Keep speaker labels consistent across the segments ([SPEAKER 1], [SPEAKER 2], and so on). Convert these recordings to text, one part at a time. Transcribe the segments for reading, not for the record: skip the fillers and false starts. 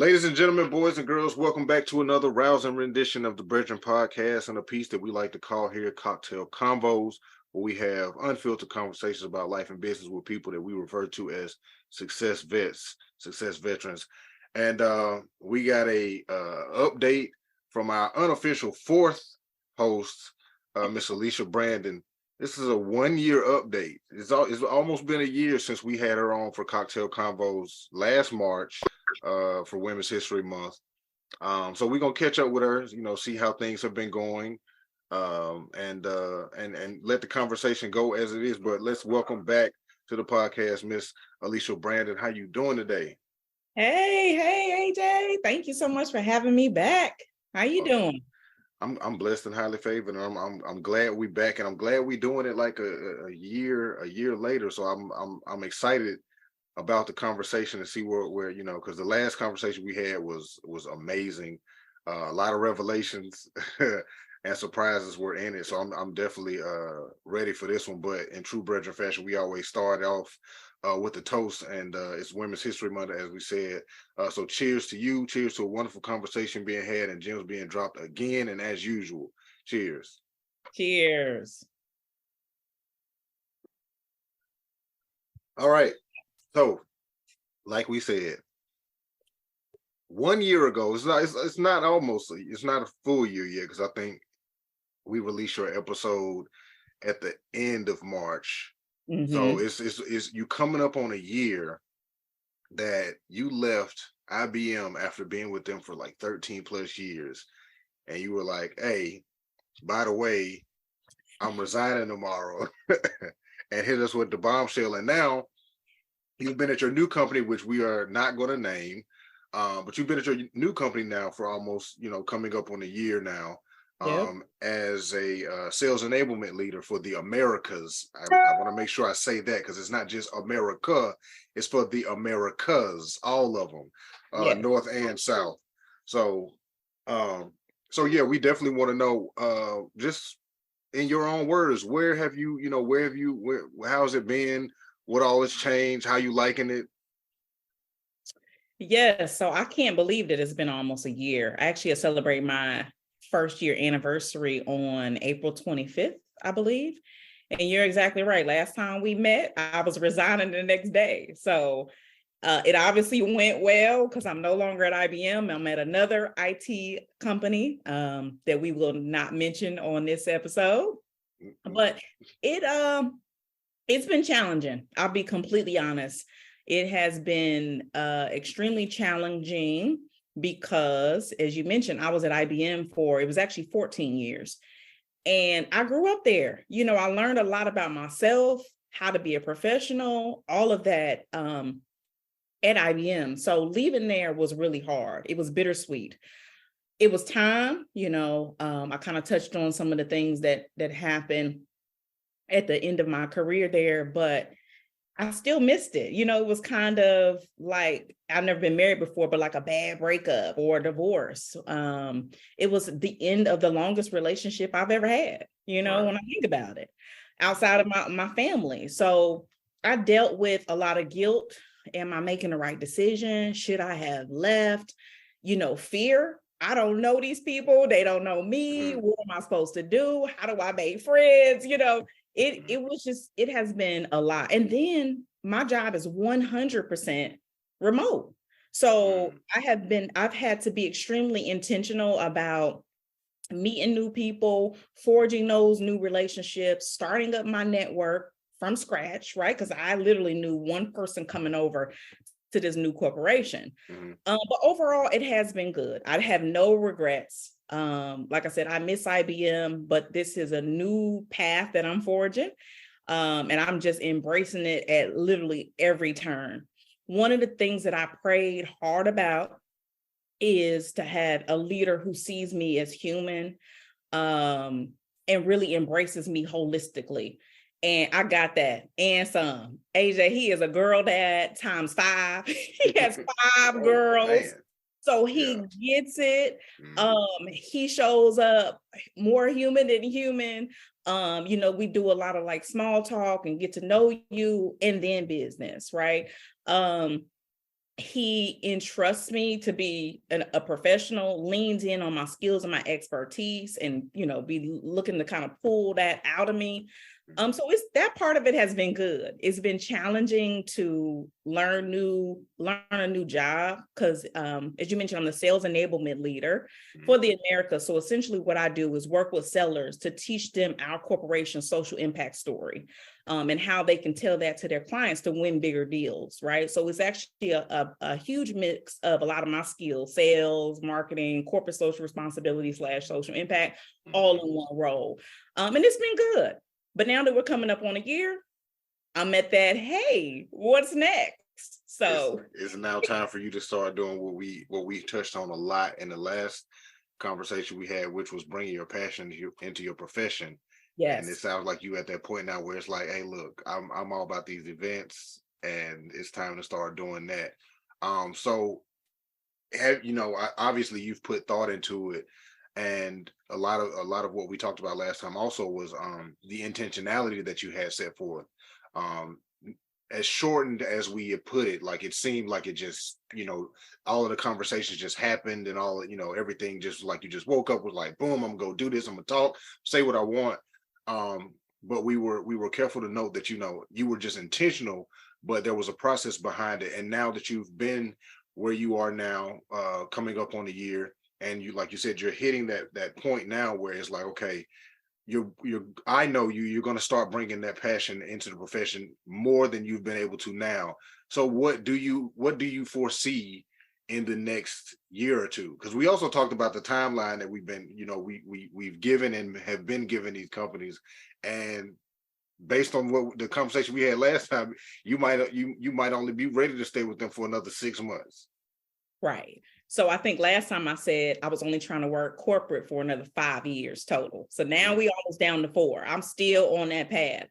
[SPEAKER 1] Ladies and gentlemen, boys and girls, welcome back to another rousing rendition of the BREADren podcast and a piece that we like to call here Cocktail Convos, where we have unfiltered conversations about life and business with people that we refer to as success vets, success veterans. And we got a update from our unofficial fourth host, Miss Alicia Brandon. This is a 1-year update. It's almost been a year since we had her on for Cocktail Convos last March for Women's History Month. So we're gonna catch up with her, see how things have been going, and let the conversation go as it is. But let's welcome back to the podcast, Miss Alicia Brandon. How you doing today?
[SPEAKER 2] Hey, AJ. Thank you so much for having me back. How you doing?
[SPEAKER 1] I'm blessed and highly favored, and I'm glad we back, and I'm glad we doing it like a year later. So I'm excited about the conversation and see where because the last conversation we had was amazing. A lot of revelations and surprises were in it. So I'm definitely ready for this one. But in true BREADren fashion, we always start off with the toast, and it's Women's History Month, as we said. So cheers to you. Cheers to a wonderful conversation being had and gems being dropped again. And as usual, cheers.
[SPEAKER 2] Cheers.
[SPEAKER 1] All right. So, like we said, 1 year ago, it's not a full year yet, because I think we released your episode at the end of March. Mm-hmm. So it's you coming up on a year that you left IBM after being with them for like 13 plus years, and you were like, hey, by the way, I'm resigning tomorrow, and hit us with the bombshell. And now you've been at your new company, which we are not going to name, but you've been at your new company now for almost, coming up on a year now. Yep. As a sales enablement leader for the Americas. I want to make sure I say that, because it's not just America, it's for the Americas, all of them, yes. North and South. So yeah, we definitely want to know, just in your own words, how's it been? What all has changed? How you liking it?
[SPEAKER 2] Yes, so I can't believe that it's been almost a year. I actually celebrate my first year anniversary on April 25th, I believe. And you're exactly right. Last time we met, I was resigning the next day. So it obviously went well, because I'm no longer at IBM. I'm at another IT company that we will not mention on this episode. But it's been challenging. I'll be completely honest. It has been extremely challenging, because, as you mentioned, I was at IBM it was actually 14 years. And I grew up there. I learned a lot about myself, how to be a professional, all of that at IBM. So leaving there was really hard. It was bittersweet. It was time, I kind of touched on some of the things that happened at the end of my career there, but I still missed it. It was kind of like, I've never been married before, but like a bad breakup or a divorce. It was the end of the longest relationship I've ever had, right. When I think about it, outside of my family. So I dealt with a lot of guilt. Am I making the right decision? Should I have left? Fear. I don't know these people. They don't know me. What am I supposed to do? How do I make friends? It has been a lot. And then my job is 100% remote. So I've had to be extremely intentional about meeting new people, forging those new relationships, starting up my network from scratch, right? Because I literally knew one person coming over to this new corporation. But overall, it has been good. I have no regrets. Like I said, I miss IBM, but this is a new path that I'm forging. And I'm just embracing it at literally every turn. One of the things that I prayed hard about is to have a leader who sees me as human, and really embraces me holistically. And I got that and some. AJ, he is a girl dad times 5. He has 5 girls. Man. So he gets it. He shows up more human than human. We do a lot of like small talk and get to know you, and then business, right? he entrusts me to be a professional, leans in on my skills and my expertise, and be looking to kind of pull that out of me. So it's that part of it has been good. It's been challenging to learn a new job because, as you mentioned, I'm the sales enablement leader for the Americas. So essentially, what I do is work with sellers to teach them our corporation's social impact story, and how they can tell that to their clients to win bigger deals, right? So it's actually a huge mix of a lot of my skills: sales, marketing, corporate social responsibility / social impact, all in one role, and it's been good. But now that we're coming up on a year, I'm at that, hey, what's next? So
[SPEAKER 1] it's now time for you to start doing what we touched on a lot in the last conversation we had, which was bringing your passion into your profession. Yes. And it sounds like you at that point now where it's like, hey, look, I'm all about these events, and it's time to start doing that. So obviously you've put thought into it. And a lot of what we talked about last time also was the intentionality that you had set forth. As shortened as we had put it, like it seemed like it just, all of the conversations just happened, and all, everything just like you just woke up was like, boom, I'm gonna go do this, I'm gonna talk, say what I want. But we were careful to note that, you were just intentional, but there was a process behind it. And now that you've been where you are now, coming up on a year, and you, like you said, you're hitting that point now where it's like, okay, I know you're going to start bringing that passion into the profession more than you've been able to now. So what do you foresee in the next year or two? Because we also talked about the timeline that we've been, we've given and have been given these companies, and based on what the conversation we had last time, you might only be ready to stay with them for another 6 months.
[SPEAKER 2] Right. So I think last time I said I was only trying to work corporate for another 5 years total. So now we almost down to 4. I'm still on that path.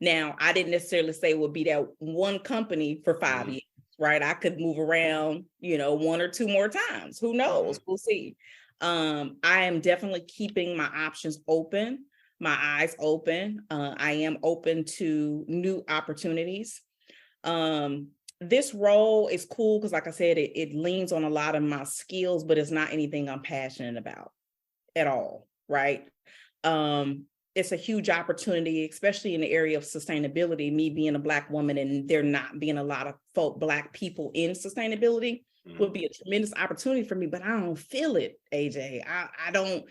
[SPEAKER 2] Now, I didn't necessarily say it would be that one company for 5 years, right? I could move around, 1 or 2 more times. Who knows? We'll see. I am definitely keeping my options open, my eyes open. I am open to new opportunities. This role is cool because, like I said, it leans on a lot of my skills, but it's not anything I'm passionate about at all, right? It's a huge opportunity, especially in the area of sustainability. Me being a Black woman and there not being a lot of Black people in sustainability would be a tremendous opportunity for me, but I don't feel it, AJ. I don't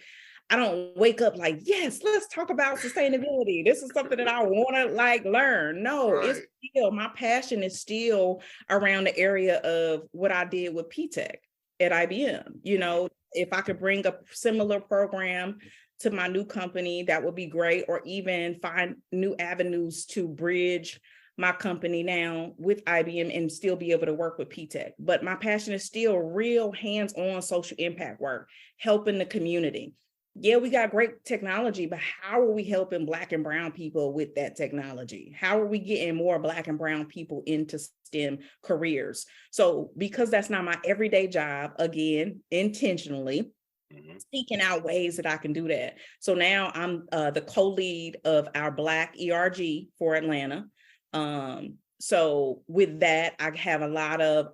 [SPEAKER 2] wake up like, yes, let's talk about sustainability. This is something that I want to learn. No, It's still, my passion is still around the area of what I did with PTech at IBM. If I could bring a similar program to my new company, that would be great, or even find new avenues to bridge my company now with IBM and still be able to work with PTech. But my passion is still real hands-on social impact work, helping the community. Yeah, we got great technology, but how are we helping Black and Brown people with that technology? How are we getting more Black and Brown people into STEM careers? So because that's not my everyday job, again, intentionally seeking out ways that I can do that. So now I'm the co-lead of our Black ERG for Atlanta. So with that, I have a lot of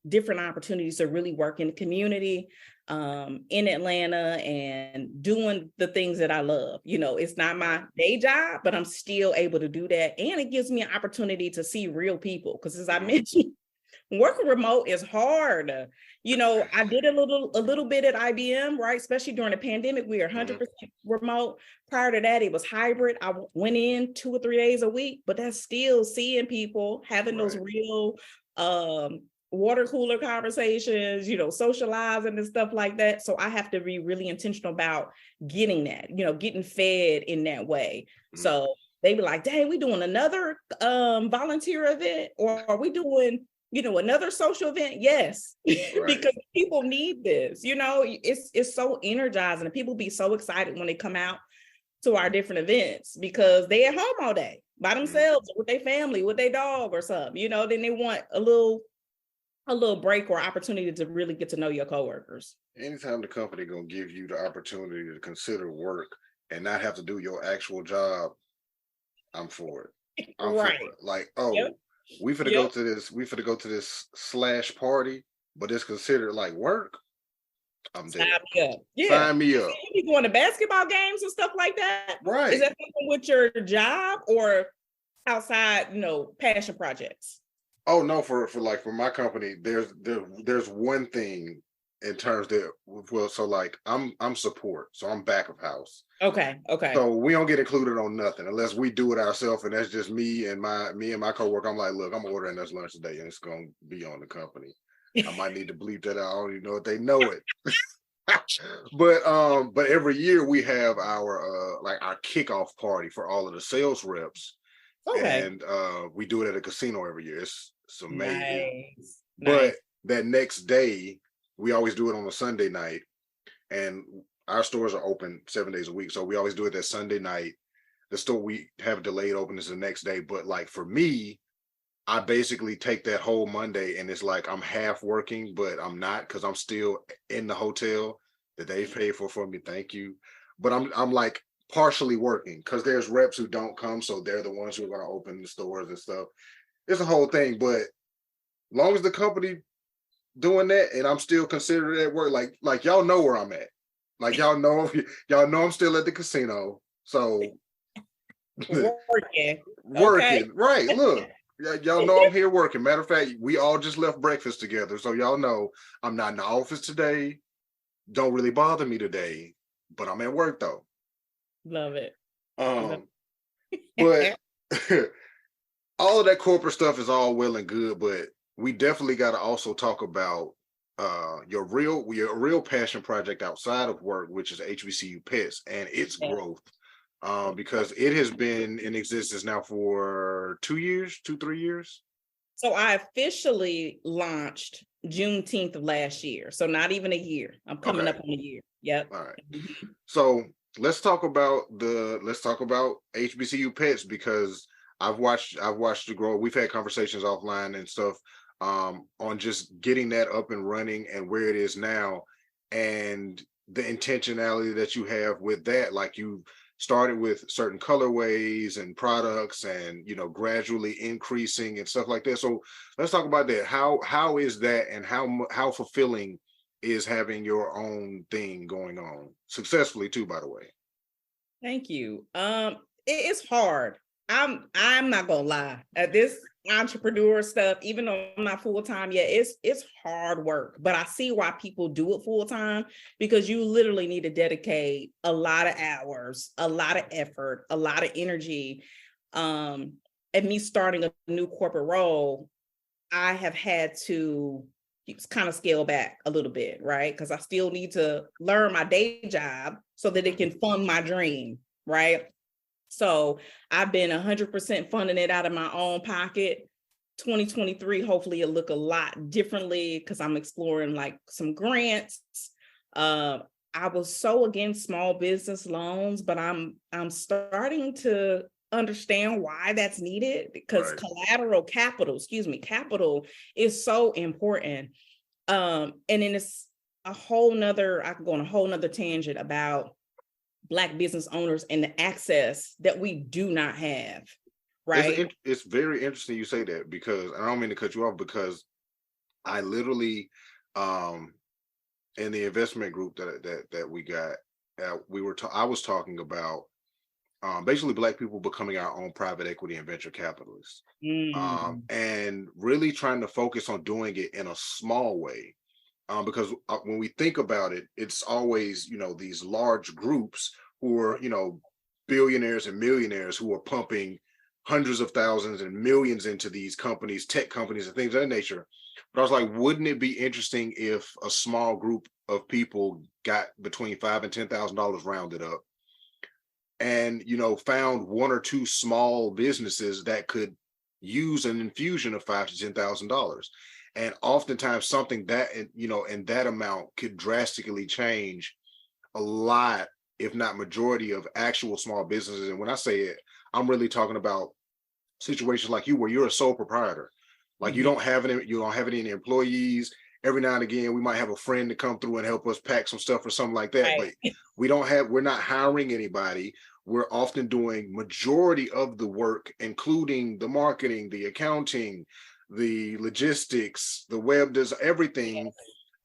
[SPEAKER 2] different opportunities to really work in the community in Atlanta and doing the things that I love. It's not my day job, but I'm still able to do that. And it gives me an opportunity to see real people. Because as I mentioned, working remote is hard. I did a little bit at IBM, right? Especially during the pandemic, we were 100% remote. Prior to that, it was hybrid. I went in 2 or 3 days a week, but that's still seeing people, having those real water cooler conversations, socializing and stuff like that. So I have to be really intentional about getting that, getting fed in that way. So they be like, dang, we doing another volunteer event, or are we doing, another social event? Yes, because people need this, it's so energizing, and people be so excited when they come out to our different events because they at home all day by themselves with their family, with their dog or something, then they want a little break or opportunity to really get to know your coworkers.
[SPEAKER 1] Anytime the company gonna give you the opportunity to consider work and not have to do your actual job, I'm for it. I'm for it. Like, we finna go to this. We finna go to this slash party, but it's considered like work. I'm dead.
[SPEAKER 2] Sign me up. Yeah.
[SPEAKER 1] Sign me up.
[SPEAKER 2] You be going to basketball games and stuff like that.
[SPEAKER 1] Right.
[SPEAKER 2] Is that something with your job or outside, passion projects?
[SPEAKER 1] Oh no, for my company, there's one thing in terms that, well, so like I'm support, so I'm back of house.
[SPEAKER 2] Okay.
[SPEAKER 1] So we don't get included on nothing unless we do it ourselves, and that's just me and my coworker. I'm like, look, I'm ordering us lunch today, and it's gonna be on the company. I might need to bleep that out. I don't even know if they know it. But every year we have our our kickoff party for all of the sales reps. Okay. And we do it at a casino every year. It's amazing. Nice. But that next day, we always do it on a Sunday night, and our stores are open 7 days a week. So we always do it that Sunday night. The store, we have delayed openings the next day. But like for me, I basically take that whole Monday, and it's like I'm half working, but I'm not, because I'm still in the hotel that they paid for me. Thank you. But I'm like partially working, because there's reps who don't come, so they're the ones who are going to open the stores and stuff. It's a whole thing, but long as the company doing that and I'm still considered at work, like y'all know where I'm at. Like y'all know I'm still at the casino. So
[SPEAKER 2] working.
[SPEAKER 1] Okay. Right. Look, y'all know I'm here working. Matter of fact, we all just left breakfast together. So y'all know I'm not in the office today. Don't really bother me today, but I'm at work though.
[SPEAKER 2] Love it.
[SPEAKER 1] But all of that corporate stuff is all well and good, but we definitely got to also talk about your real passion project outside of work, which is HBCU Pets and its growth, because it has been in existence now for 3 years.
[SPEAKER 2] So I officially launched Juneteenth of last year, so not even a year. I'm coming up on a year. Yep.
[SPEAKER 1] All right. So let's talk about HBCU Pets, because I've watched it grow. We've had conversations offline and stuff on just getting that up and running and where it is now, and the intentionality that you have with that. Like, you started with certain colorways and products, and gradually increasing and stuff like that. So let's talk about that. How is that, and how fulfilling is having your own thing going on successfully too, by the way?
[SPEAKER 2] Thank you. It's hard. I'm not gonna lie. This entrepreneur stuff, even though I'm not full-time yet, it's hard work. But I see why people do it full-time, because you literally need to dedicate a lot of hours, a lot of effort, a lot of energy. And me starting a new corporate role, I have had to kind of scale back a little bit, right? Because I still need to learn my day job so that it can fund my dream, right? So I've been 100% funding it out of my own pocket. 2023, hopefully it'll look a lot differently, because I'm exploring like some grants. I was so against small business loans, but I'm starting to understand why that's needed, because capital is so important. And then it's I could go on a whole nother tangent about Black business owners and the access that we do not have, right?
[SPEAKER 1] It's very interesting you say that, because I don't mean to cut you off, because I literally, in the investment group that we got, I was talking about basically Black people becoming our own private equity and venture capitalists, and really trying to focus on doing it in a small way. Because when we think about it, it's always, these large groups who are, billionaires and millionaires who are pumping hundreds of thousands and millions into these companies, tech companies and things of that nature. But I was like, wouldn't it be interesting if a small group of people got between $5,000 and $10,000 rounded up, and, found one or two small businesses that could use an infusion of $5,000 to $10,000. And oftentimes something that, in that amount could drastically change a lot, if not majority, of actual small businesses. And when I say it, I'm really talking about situations like you, where you're a sole proprietor. Like, you don't have any employees. Every now and again, we might have a friend to come through and help us pack some stuff or something like that. Right. But we're not hiring anybody. we're often doing majority of the work, including the marketing, the accounting, the logistics, the web does everything.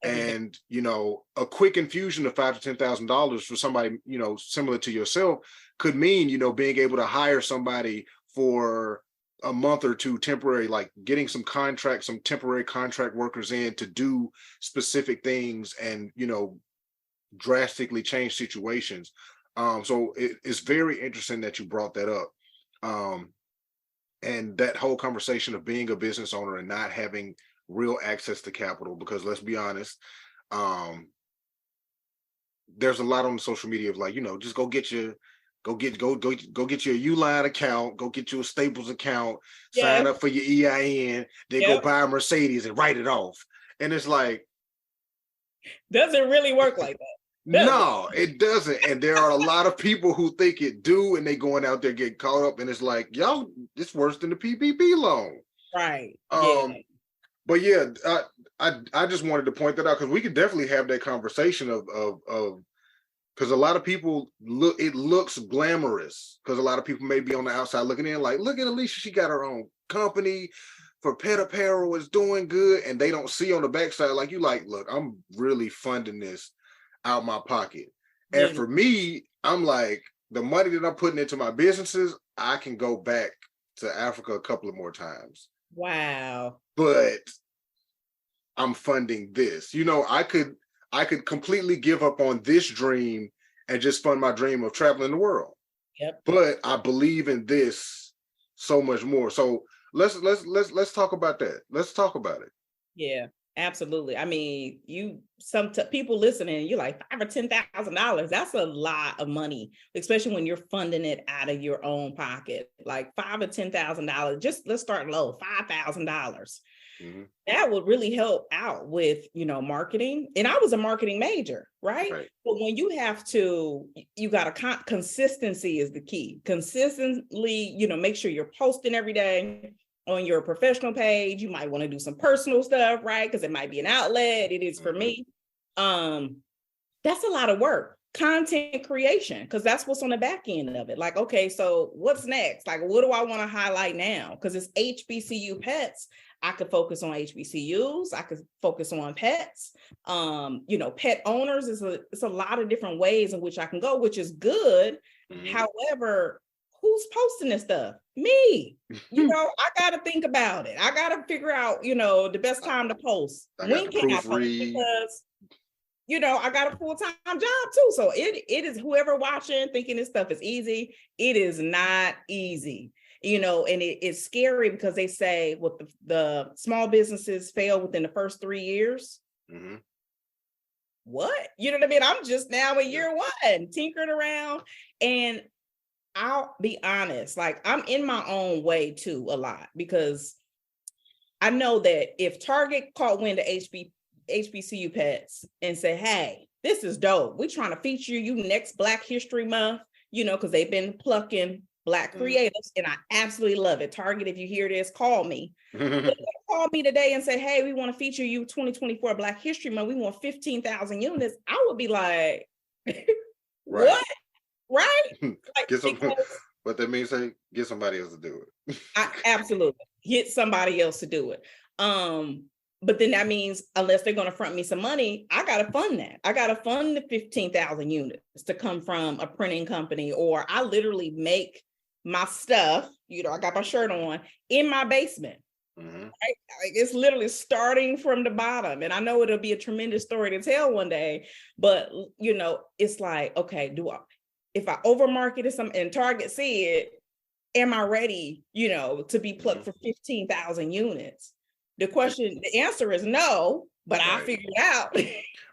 [SPEAKER 1] And, you know, a quick infusion of $5,000 to $10,000 for somebody, you know, similar to yourself could mean, you know, being able to hire somebody for a month or two temporary, like getting some temporary contract workers in to do specific things and, you know, drastically change situations. So it's very interesting that you brought that up. And that whole conversation of being a business owner and not having real access to capital, because let's be honest, there's a lot on social media of like, you know, just go get your Uline account, go get you a Staples account, sign up for your EIN, then go buy a Mercedes and write it off. And it's like,
[SPEAKER 2] doesn't really work like that.
[SPEAKER 1] No, it doesn't. And there are a lot of people who think it do, and they going out there getting caught up, and it's like, yo, it's worse than the PPP loan.
[SPEAKER 2] Right.
[SPEAKER 1] But yeah, I just wanted to point that out because we could definitely have that conversation of because a lot of people it looks glamorous because a lot of people may be on the outside looking in like, look at Alicia, she got her own company for pet apparel, is doing good, and they don't see on the backside like you like, look, I'm really funding this out my pocket. And for me, I'm like, the money that I'm putting into my businesses, I can go back to Africa a couple of more times.
[SPEAKER 2] Wow.
[SPEAKER 1] But I'm funding this. You know, I could completely give up on this dream and just fund my dream of traveling the world.
[SPEAKER 2] Yep.
[SPEAKER 1] But I believe in this so much more. So let's talk about that. Let's talk about it.
[SPEAKER 2] Yeah, absolutely. I mean, people listening, you're like $5,000 or $10,000. That's a lot of money, especially when you're funding it out of your own pocket. Like $5,000 or $10,000. Just let's start low. $5,000. Mm-hmm. That would really help out with, you know, marketing. And I was a marketing major, right? But when you got consistency is the key. Consistently, you know, make sure you're posting every day. On your professional page, you might want to do some personal stuff, right? Because it might be an outlet. It is for me. That's a lot of work. Content creation, because that's what's on the back end of it. Like, okay, so what's next? Like, what do I want to highlight now? Because it's HBCU pets. I could focus on HBCUs. I could focus on pets. You know, pet owners it's a lot of different ways in which I can go, which is good. However, who's posting this stuff? Me. You know, I got to think about it. I got to figure out, you know, the best time to post. When can I post? Because, you know, I got a full-time job too. So it is whoever watching thinking this stuff is easy. It is not easy, you know, and it's scary because they say the small businesses fail within the first 3 years. Mm-hmm. What? You know what I mean? I'm just now in year one, tinkering around, and I'll be honest, like I'm in my own way too a lot because I know that if Target caught wind of HBCU pets and say, hey, this is dope. We're trying to feature you next Black History Month, you know, because they've been plucking Black creatives and I absolutely love it. Target, if you hear this, call me. Call me today and say, hey, we want to feature you 2024 Black History Month. We want 15,000 units. I would be like, what? Right?
[SPEAKER 1] Like, what that means, get somebody else to do it.
[SPEAKER 2] Absolutely. Get somebody else to do it. But then that means unless they're going to front me some money, I got to fund that. I got to fund the 15,000 units to come from a printing company, or I literally make my stuff, you know, I got my shirt on in my basement. Mm-hmm. Right? Like it's literally starting from the bottom. And I know it'll be a tremendous story to tell one day, but you know, it's like, okay, if I overmarket it and Target see it, am I ready, you know, to be plucked for 15,000 units? The answer is no, but I figured it out.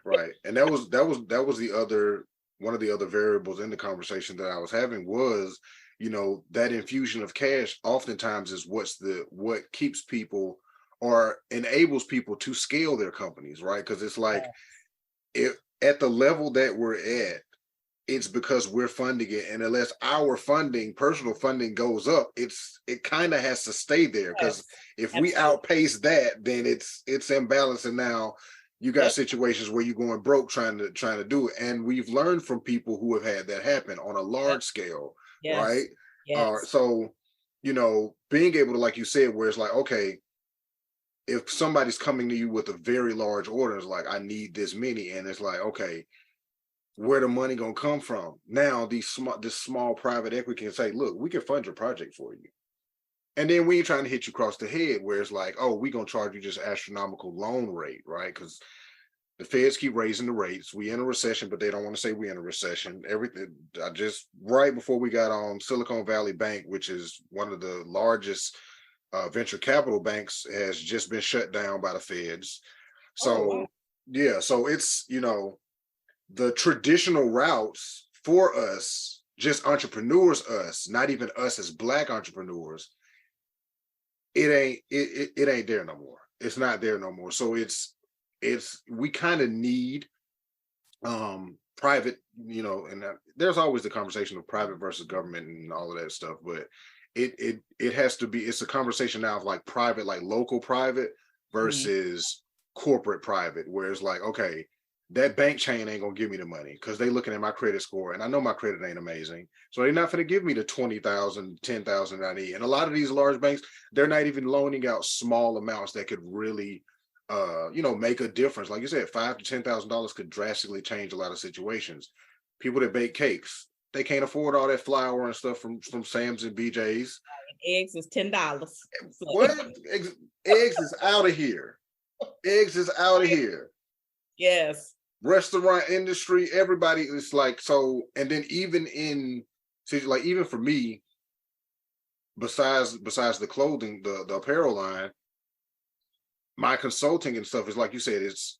[SPEAKER 1] Right. And that was one of the other variables in the conversation that I was having was, you know, that infusion of cash oftentimes is what keeps people or enables people to scale their companies, right? Because it's like if at the level that we're at, it's because we're funding it. And unless our personal funding goes up, it kind of has to stay there. Because if we outpace that, then it's imbalanced. And now you got situations where you're going broke trying to do it. And we've learned from people who have had that happen on a large scale.
[SPEAKER 2] Yes.
[SPEAKER 1] right?
[SPEAKER 2] Yes.
[SPEAKER 1] So, being able to, like you said, where it's like, okay, if somebody's coming to you with a very large order, it's like, I need this many, and it's like, okay, where the money gonna come from? Now, this small private equity can say, look, we can fund your project for you. And then we ain't trying to hit you across the head where it's like, oh, we gonna charge you just astronomical loan rate, right? Because the feds keep raising the rates. We in a recession, but they don't want to say we in a recession. Everything I just right before we got on Silicon Valley Bank, which is one of the largest venture capital banks, has just been shut down by the feds.
[SPEAKER 2] Oh,
[SPEAKER 1] So
[SPEAKER 2] wow.
[SPEAKER 1] yeah, so it's the traditional routes for us, just entrepreneurs, us, not even us as Black entrepreneurs, it ain't there no more. It's not there no more. So it's we kind of need private, and there's always the conversation of private versus government and all of that stuff, but it has to be, it's a conversation now of like private, like local private versus corporate private, where it's like, okay, that bank chain ain't gonna give me the money because they looking at my credit score and I know my credit ain't amazing. So they're not gonna give me the 20,000, 10,000 I need. And a lot of these large banks, they're not even loaning out small amounts that could really make a difference. Like you said, $5,000 to $10,000 could drastically change a lot of situations. People that bake cakes, they can't afford all that flour and stuff from Sam's and BJ's.
[SPEAKER 2] Eggs is $10.
[SPEAKER 1] What? Eggs is out of here. Eggs is out of here.
[SPEAKER 2] Yes.
[SPEAKER 1] Restaurant industry, everybody is like, so, and then even like even for me, besides the clothing, the apparel line, my consulting and stuff is like you said, it's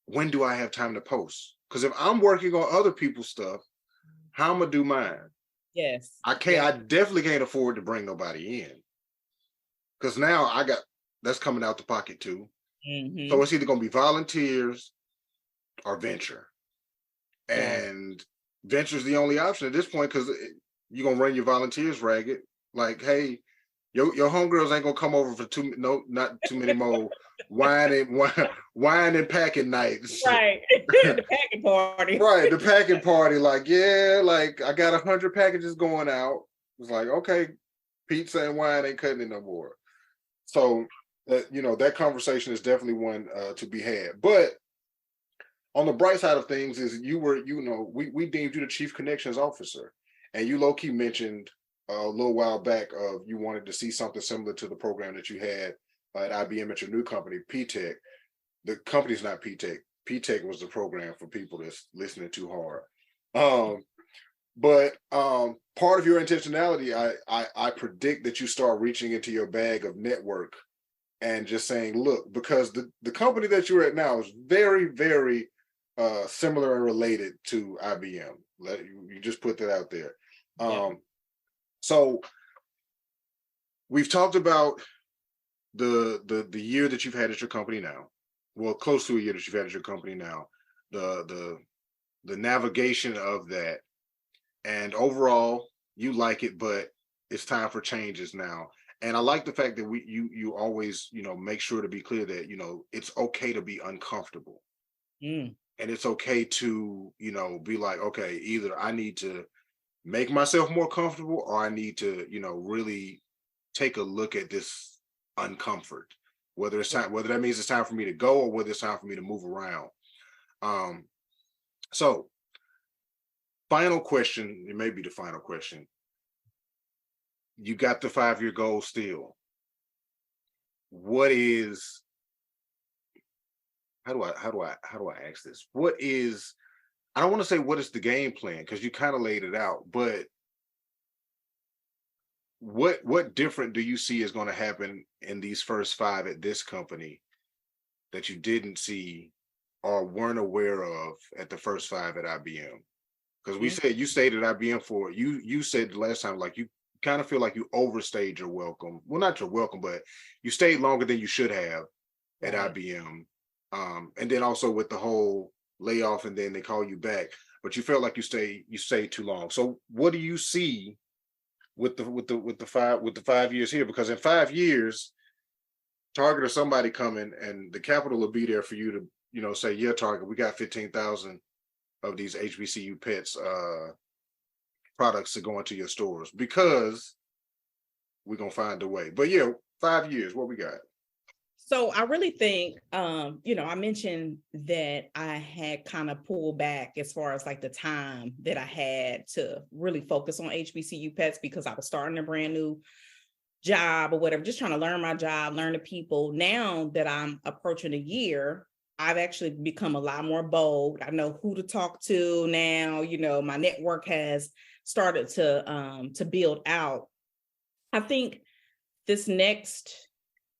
[SPEAKER 1] when do I have time to post? Because if I'm working on other people's stuff, how am I gonna do mine?
[SPEAKER 2] Yes.
[SPEAKER 1] I can't.
[SPEAKER 2] Yes.
[SPEAKER 1] I definitely can't afford to bring nobody in because now that's coming out the pocket too. So it's either gonna be volunteers or venture, and venture is the only option at this point because you're gonna run your volunteers ragged. Like, hey, your homegirls ain't gonna come over for not too many more wine and packing nights.
[SPEAKER 2] Right. The packing party.
[SPEAKER 1] Right, the packing party. Like, yeah, like I got 100 packages going out. It's like, okay, pizza and wine ain't cutting it no more. So that conversation is definitely one to be had. But on the bright side of things is we deemed you the chief connections officer, and you low key mentioned a little while back of you wanted to see something similar to the program that you had at IBM at your new company, P-Tech. The company's not P-Tech. P-Tech was the program for people that's listening too hard. But part of your intentionality, I predict that you start reaching into your bag of network and just saying, look, because the company that you're at now is very, very similar and related to IBM. You just put that out there. So we've talked about the year that you've had at your company now. Well, close to a year that you've had at your company now. The navigation of that, and overall you like it, but it's time for changes now. And I like the fact that you always make sure to be clear that it's okay to be uncomfortable, and it's okay to be like, okay, either I need to make myself more comfortable or I need to really take a look at this uncomfort, whether that means it's time for me to go or whether it's time for me to move around. So final question, it may be the final question. You got the 5-year goal still. What is, how do I ask this? What is, I don't want to say what is the game plan because you kind of laid it out, but what different do you see is going to happen in these first 5 at this company that you didn't see or weren't aware of at the first 5 at IBM? Because we said you stayed at IBM for, you said the last time, like you kind of feel like you overstayed your welcome. Well, not your welcome, but you stayed longer than you should have at IBM. And then also with the whole layoff and then they call you back, but you felt like you stayed too long. So what do you see with the 5 years here? Because in 5 years, Target or somebody coming and the capital will be there for you to say, yeah, Target, we got 15,000 of these HBCU pets products to go into your stores, because we're gonna find a way. But yeah, 5 years, what we got?
[SPEAKER 2] So I really think, I mentioned that I had kind of pulled back as far as like the time that I had to really focus on HBCU pets, because I was starting a brand new job or whatever, just trying to learn my job, learn the people. Now that I'm approaching a year, I've actually become a lot more bold. I know who to talk to now. My network has started to build out. I think this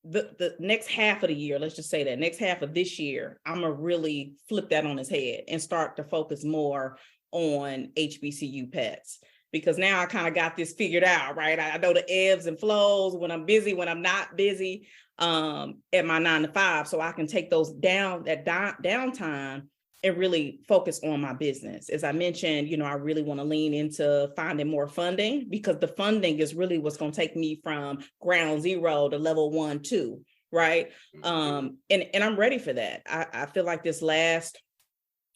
[SPEAKER 2] the next half of the year, let's just say that next half of this year, I'm gonna really flip that on its head and start to focus more on HBCU pets, because now I kind of got this figured out, right? I know the ebbs and flows, when I'm busy, when I'm not busy, at my 9 to 5, so I can take those downtime and really focus on my business. As I mentioned, I really want to lean into finding more funding, because the funding is really what's going to take me from ground zero to level 1, 2, right? And I'm ready for that. I feel like this last,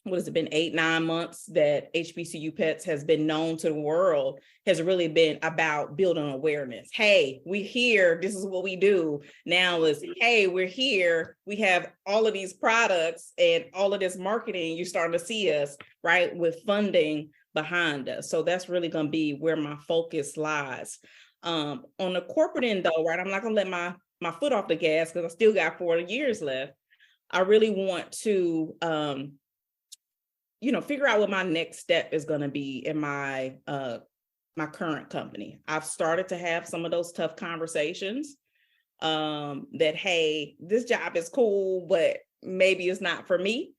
[SPEAKER 2] what has it been, 8-9 months that HBCU Pets has been known to the world has really been about building awareness. Hey, we're here. This is what we do. Now is, hey, we're here. We have all of these products and all of this marketing. You're starting to see us, right, with funding behind us. So that's really going to be where my focus lies. On the corporate end, though, right, I'm not going to let my foot off the gas, because I still got 4 years left. I really want to figure out what my next step is going to be in my current company. I've started to have some of those tough conversations that, hey, this job is cool, but maybe it's not for me.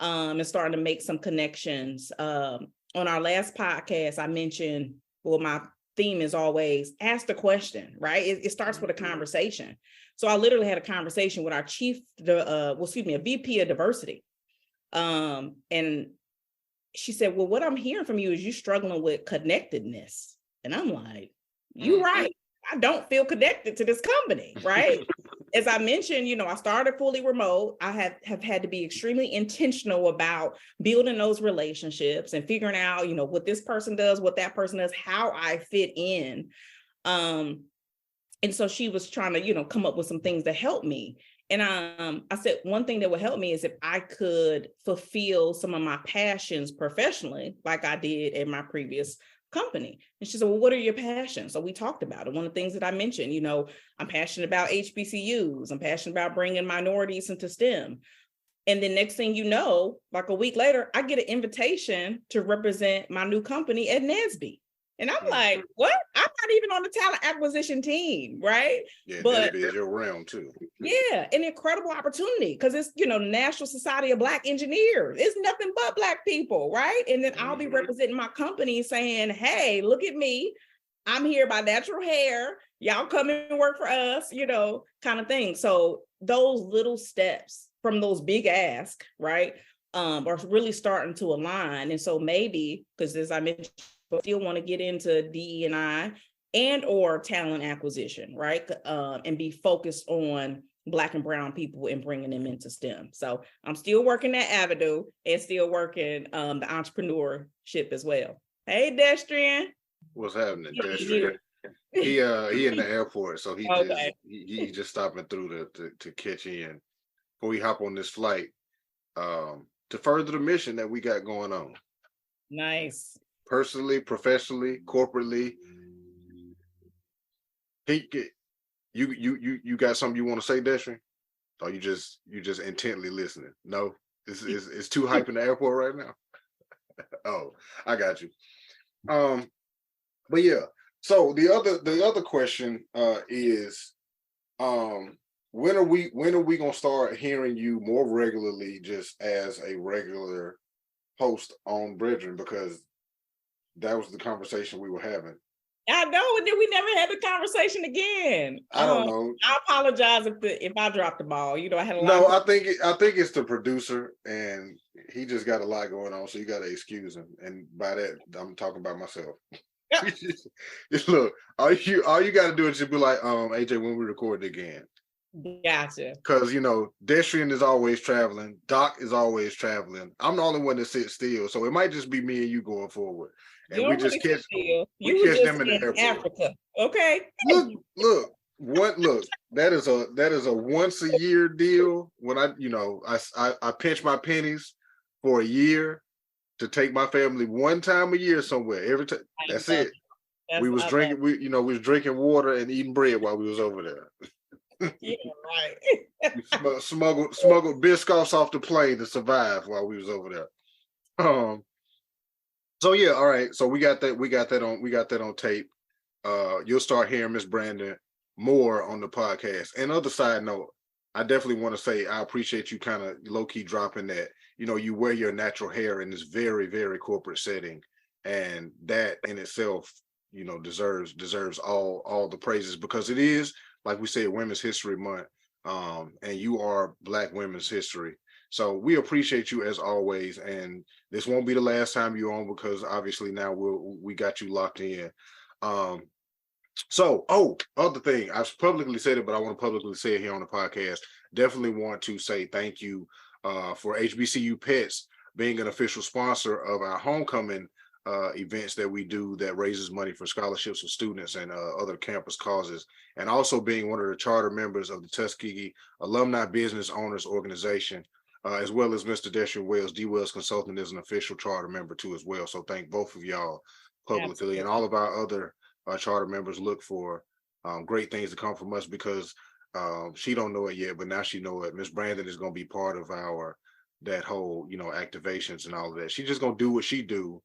[SPEAKER 2] And starting to make some connections. On our last podcast, I mentioned, well, my theme is always ask the question, right? It starts with a conversation. So I literally had a conversation with our a VP of diversity. And she said, well, what I'm hearing from you is you struggling with connectedness. And I'm like, you're right. I don't feel connected to this company, right? As I mentioned, I started fully remote. I have had to be extremely intentional about building those relationships and figuring out, what this person does, what that person does, how I fit in. And so she was trying to, come up with some things that help me. And I said, one thing that would help me is if I could fulfill some of my passions professionally, like I did in my previous company. And she said, well, what are your passions? So we talked about it. One of the things that I mentioned, I'm passionate about HBCUs. I'm passionate about bringing minorities into STEM. And then next thing you know, like a week later, I get an invitation to represent my new company at NSB. And I'm like, what? I'm not even on the talent acquisition team, right?
[SPEAKER 1] Yeah, but NSB is your realm too.
[SPEAKER 2] Yeah, an incredible opportunity, because it's, National Society of Black Engineers. It's nothing but Black people, right? And then I'll be representing my company saying, hey, look at me. I'm here by natural hair. Y'all come and work for us, kind of thing. So those little steps from those big asks, right, are really starting to align. And so maybe, because as I mentioned, I still want to get into DE&I and or talent acquisition, right? And be focused on Black and brown people and bringing them into STEM. So I'm still working that avenue and still working the entrepreneurship as well. Hey, Destrian.
[SPEAKER 1] What's happening, Destrian? He in the airport, so he okay. he just stopping through to catch in before we hop on this flight to further the mission that we got going on.
[SPEAKER 2] Nice.
[SPEAKER 1] Personally, professionally, corporately. You got something you want to say, Destrian? Or you just intently listening? No, it's too hype in the airport right now. Oh, I got you. But yeah. So the other question is, when are we gonna start hearing you more regularly, just as a regular host on BREADren? Because that was the conversation we were having.
[SPEAKER 2] I know, and then we never had the conversation again.
[SPEAKER 1] I don't know.
[SPEAKER 2] I apologize if I dropped the ball. I had a lot.
[SPEAKER 1] No, I think it's the producer, and he just got a lot going on, so you got to excuse him. And by that, I'm talking about myself. Yep. Look, all you got to do is just be like, AJ, when we record again.
[SPEAKER 2] Gotcha.
[SPEAKER 1] Because, you know, Destrian is always traveling. Doc is always traveling. I'm the only one that sits still. So it might just be me and you going forward. And
[SPEAKER 2] You
[SPEAKER 1] we
[SPEAKER 2] don't
[SPEAKER 1] just
[SPEAKER 2] really
[SPEAKER 1] catch,
[SPEAKER 2] sit still.
[SPEAKER 1] we
[SPEAKER 2] You were
[SPEAKER 1] catch
[SPEAKER 2] just
[SPEAKER 1] them in the
[SPEAKER 2] in
[SPEAKER 1] airport.
[SPEAKER 2] Africa. Okay.
[SPEAKER 1] Look, that is a once a year deal. When I pinch my pennies for a year to take my family one time a year somewhere. Every time. That's it. We was drinking, we was drinking water and eating bread while we was over there.
[SPEAKER 2] Yeah, right.
[SPEAKER 1] We smuggled Biscoffs off the plane to survive while we was over there. So yeah, all right. So we got that on tape. You'll start hearing Miss Brandon more on the podcast. And other side note, I definitely want to say I appreciate you kind of low-key dropping that. You know, you wear your natural hair in this very, very corporate setting, and that in itself, you know, deserves all the praises, because it is, like we said, Women's History Month, and you are Black women's history. So we appreciate you as always, and this won't be the last time you're on, because obviously now we got you locked in. So, other thing, I've publicly said it, but I want to publicly say it here on the podcast. Definitely want to say thank you for HBCU Pets being an official sponsor of our homecoming events that we do that raises money for scholarships for students and other campus causes, and also being one of the charter members of the Tuskegee Alumni Business Owners Organization, as well as Mr. Destrian Wells. D. Wells Consulting is an official charter member too as well. So thank both of y'all publicly. Absolutely. And all of our other charter members look for great things to come from us, because she don't know it yet, but now she know it. Miss Brandon is going to be part of that whole, you know, activations and all of that. She's just going to do what she do,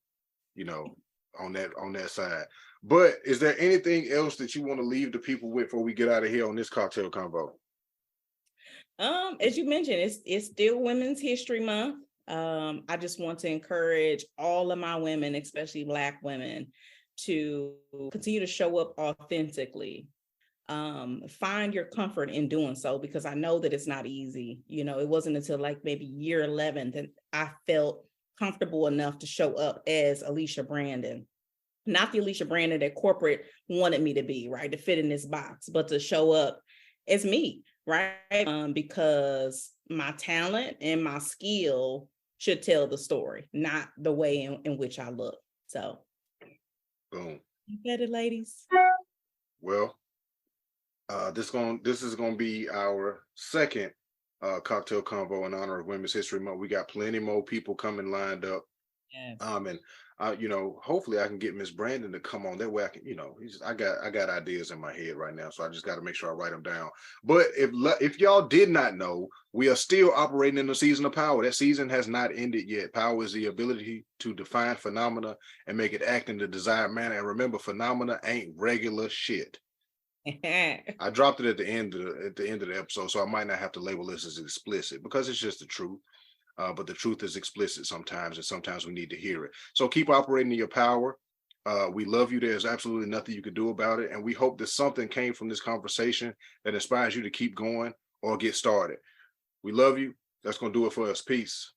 [SPEAKER 1] you know, on that side. But is there anything else that you want to leave the people with before we get out of here on this cocktail convo?
[SPEAKER 2] As you mentioned, it's still Women's History Month. I just want to encourage all of my women, especially Black women, to continue to show up authentically. Find your comfort in doing so, because I know that it's not easy. You know, it wasn't until like maybe year 11 that I felt comfortable enough to show up as Alicia Brandon. Not the Alicia Brandon that corporate wanted me to be, right? To fit in this box, but to show up as me, right? Because my talent and my skill should tell the story, not the way in which I look. So,
[SPEAKER 1] boom.
[SPEAKER 2] You get it, ladies.
[SPEAKER 1] Well, this is gonna be our second cocktail convo in honor of Women's History Month. We got plenty more people coming lined up.
[SPEAKER 2] Yes.
[SPEAKER 1] And you know, hopefully I can get Miss Brandon to come on. That way I can, you know, I got ideas in my head right now, so I just got to make sure I write them down. But if y'all did not know, we are still operating in the season of power. That season has not ended yet. Power is the ability to define phenomena and make it act in the desired manner. And remember, phenomena ain't regular shit. I dropped it at the end of the episode, so I might not have to label this as explicit, because it's just the truth. But the truth is explicit sometimes, and sometimes we need to hear it. So keep operating in your power. We love you. There's absolutely nothing you can do about it. And we hope that something came from this conversation that inspires you to keep going or get started. We love you. That's going to do it for us. Peace.